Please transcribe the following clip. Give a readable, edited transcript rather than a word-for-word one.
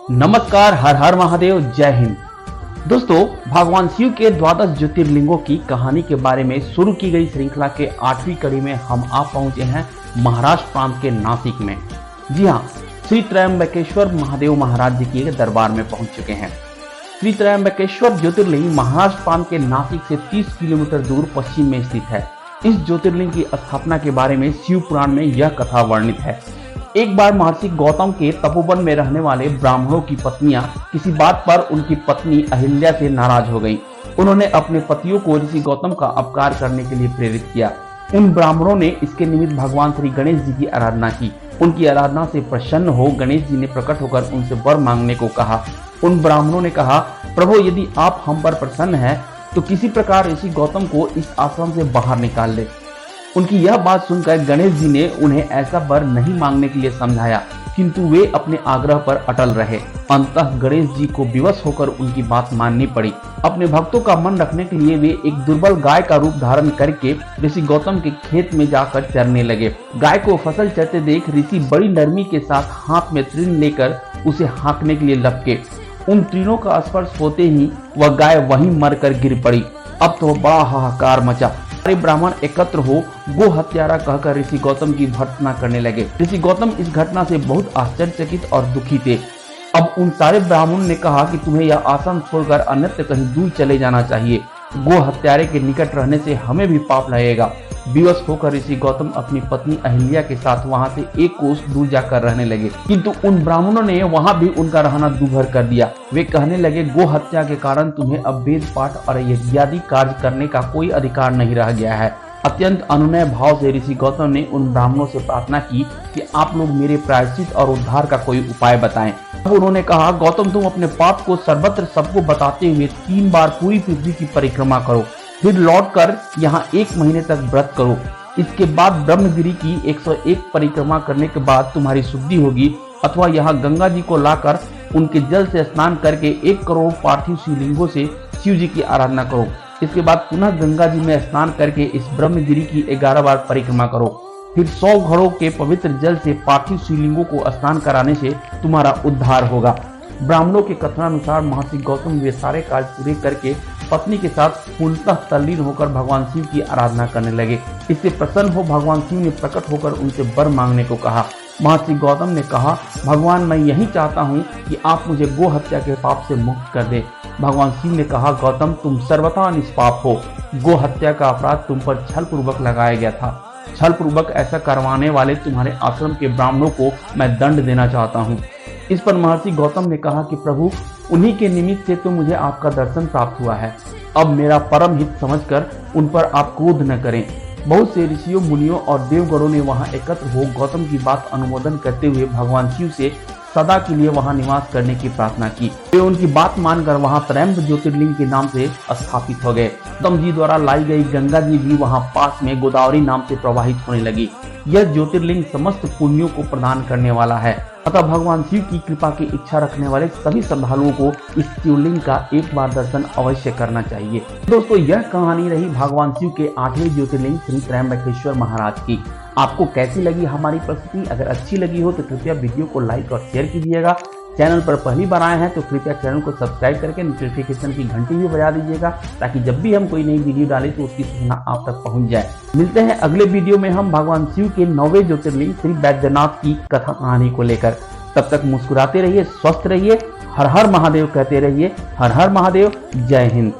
नमस्कार, हर हर महादेव, जय हिंद। दोस्तों, भगवान शिव के द्वादश ज्योतिर्लिंगों की कहानी के बारे में शुरू की गई श्रृंखला के 8वीं कड़ी में हम आप पहुंचे हैं महाराष्ट्र प्रांत के नासिक में। जी हाँ, श्री त्रयंबकेश्वर महादेव महाराज जी के दरबार में पहुंच चुके हैं। श्री त्रयंबकेश्वर ज्योतिर्लिंग महाराष्ट्र प्रांत के नासिक से 30 किलोमीटर दूर पश्चिम में स्थित है। इस ज्योतिर्लिंग की स्थापना के बारे में शिव पुराण में यह कथा वर्णित है। एक बार महर्षि गौतम के तपोवन में रहने वाले ब्राह्मणों की पत्नियां किसी बात पर उनकी पत्नी अहिल्या से नाराज हो गईं। उन्होंने अपने पतियों को ऋषि गौतम का अपकार करने के लिए प्रेरित किया। उन ब्राह्मणों ने इसके निमित्त भगवान श्री गणेश जी की आराधना की। उनकी आराधना से प्रसन्न हो गणेश जी ने प्रकट होकर उनसे वर मांगने को कहा। उन ब्राह्मणों ने कहा, प्रभु, यदि आप हम पर प्रसन्न हैं तो किसी प्रकार ऋषि गौतम को इस आश्रम से बाहर निकाल ले। उनकी यह बात सुनकर गणेश जी ने उन्हें ऐसा वर नहीं मांगने के लिए समझाया, किंतु वे अपने आग्रह पर अटल रहे। अंततः गणेश जी को विवश होकर उनकी बात माननी पड़ी। अपने भक्तों का मन रखने के लिए वे एक दुर्बल गाय का रूप धारण करके ऋषि गौतम के खेत में जाकर चरने लगे। गाय को फसल चरते देख ऋषि बड़ी नरमी के साथ हाथ में तृण लेकर उसे हाँकने के लिए लपके। उन तीनों का स्पर्श होते ही वह गाय वहीं मरकर गिर पड़ी। अब तो बड़ा हाहाकार मचा। सारे ब्राह्मण एकत्र हो गो हत्यारा कहकर ऋषि गौतम की भर्त्सना करने लगे। ऋषि गौतम इस घटना से बहुत आश्चर्यचकित और दुखी थे। अब उन सारे ब्राह्मणों ने कहा कि तुम्हें यह आश्रम छोड़कर अन्यत्र कहीं दूर चले जाना चाहिए। गो हत्यारे के निकट रहने से हमें भी पाप लगेगा। विवश होकर ऋषि गौतम अपनी पत्नी अहिल्या के साथ वहां से एक कोस दूर जाकर रहने लगे, किंतु उन ब्राह्मणों ने वहां भी उनका रहना दूभर कर दिया। वे कहने लगे, गो हत्या के कारण तुम्हें अब वेद पाठ और यज्ञादि कार्य करने का कोई अधिकार नहीं रह गया है। अत्यंत अनुनय भाव से ऋषि गौतम ने उन ब्राह्मणों से प्रार्थना की कि आप लोग मेरे प्रायश्चित और उद्धार का कोई उपाय बताएं। अब उन्होंने कहा, गौतम, तुम अपने पाप को सर्वत्र सबको बताते हुए 3 बार पूरी पृथ्वी की परिक्रमा करो, फिर लौटकर यहाँ 1 महीने तक व्रत करो। इसके बाद ब्रह्मगिरी की 101 परिक्रमा करने के बाद तुम्हारी शुद्धि होगी, अथवा यहाँ गंगा जी को लाकर उनके जल से स्नान करके 1 करोड़ पार्थिव शिवलिंगों से शिव जी की आराधना करो। इसके बाद पुनः गंगा जी में स्नान करके इस ब्रह्मगिरी की 11 बार परिक्रमा करो। फिर 100 घड़ों के पवित्र जल से पार्थिव शिवलिंगों को स्नान कराने से तुम्हारा उद्धार होगा। ब्राह्मणों के कथनानुसार महर्षि गौतम वे सारे कार्य पूरे करके पत्नी के साथ पूर्णतः तल्लीन होकर भगवान शिव की आराधना करने लगे। इससे प्रसन्न हो भगवान शिव ने प्रकट होकर उनसे वर मांगने को कहा। महर्षि गौतम ने कहा, भगवान, मैं यही चाहता हूँ कि आप मुझे गो हत्या के पाप से मुक्त कर दे। भगवान शिव ने कहा, गौतम, तुम सर्वथा निष्पाप हो। गो हत्या का अपराध तुम पर छल पूर्वक लगाया गया था। छल पूर्वक ऐसा करवाने वाले तुम्हारे आश्रम के ब्राह्मणों को मैं दंड देना चाहता हूँ। इस पर महर्षि गौतम ने कहा कि प्रभु, उन्हीं के निमित्त से तो मुझे आपका दर्शन प्राप्त हुआ है। अब मेरा परम हित समझकर उन पर आप क्रोध न करें। बहुत से ऋषियों, मुनियों और देवगणों ने वहां एकत्र हो गौतम की बात अनुमोदन करते हुए भगवान शिव से सदा के लिए वहां निवास करने की प्रार्थना की। वे उनकी बात मानकर वहां त्रयंब ज्योतिर्लिंग के नाम से स्थापित हो गए। गौतम जी द्वारा लाई गई गंगा जी भी वहां पास में गोदावरी नाम से प्रवाहित होने लगी। यह ज्योतिर्लिंग समस्त पुण्यों को प्रदान करने वाला है। अतः भगवान शिव की कृपा की इच्छा रखने वाले सभी श्रद्धालुओं को इस शिवलिंग का एक बार दर्शन अवश्य करना चाहिए। दोस्तों, यह कहानी रही भगवान शिव के 8वें ज्योतिर्लिंग श्री त्रयंबकेश्वर महाराज की। आपको कैसी लगी हमारी प्रस्तुति? अगर अच्छी लगी हो तो कृपया वीडियो को लाइक और शेयर कीजिएगा। चैनल पर पहली बार आए हैं तो कृपया चैनल को सब्सक्राइब करके नोटिफिकेशन की घंटी भी बजा दीजिएगा, ताकि जब भी हम कोई नई वीडियो डालें तो उसकी सूचना आप तक पहुंच जाए। मिलते हैं अगले वीडियो में हम भगवान शिव के 9वें ज्योतिर्लिंग श्री बैद्यनाथ की कथा कहानी को लेकर। तब तक मुस्कुराते रहिए, स्वस्थ रहिए, हर हर महादेव कहते रहिए। हर हर महादेव, जय हिंद।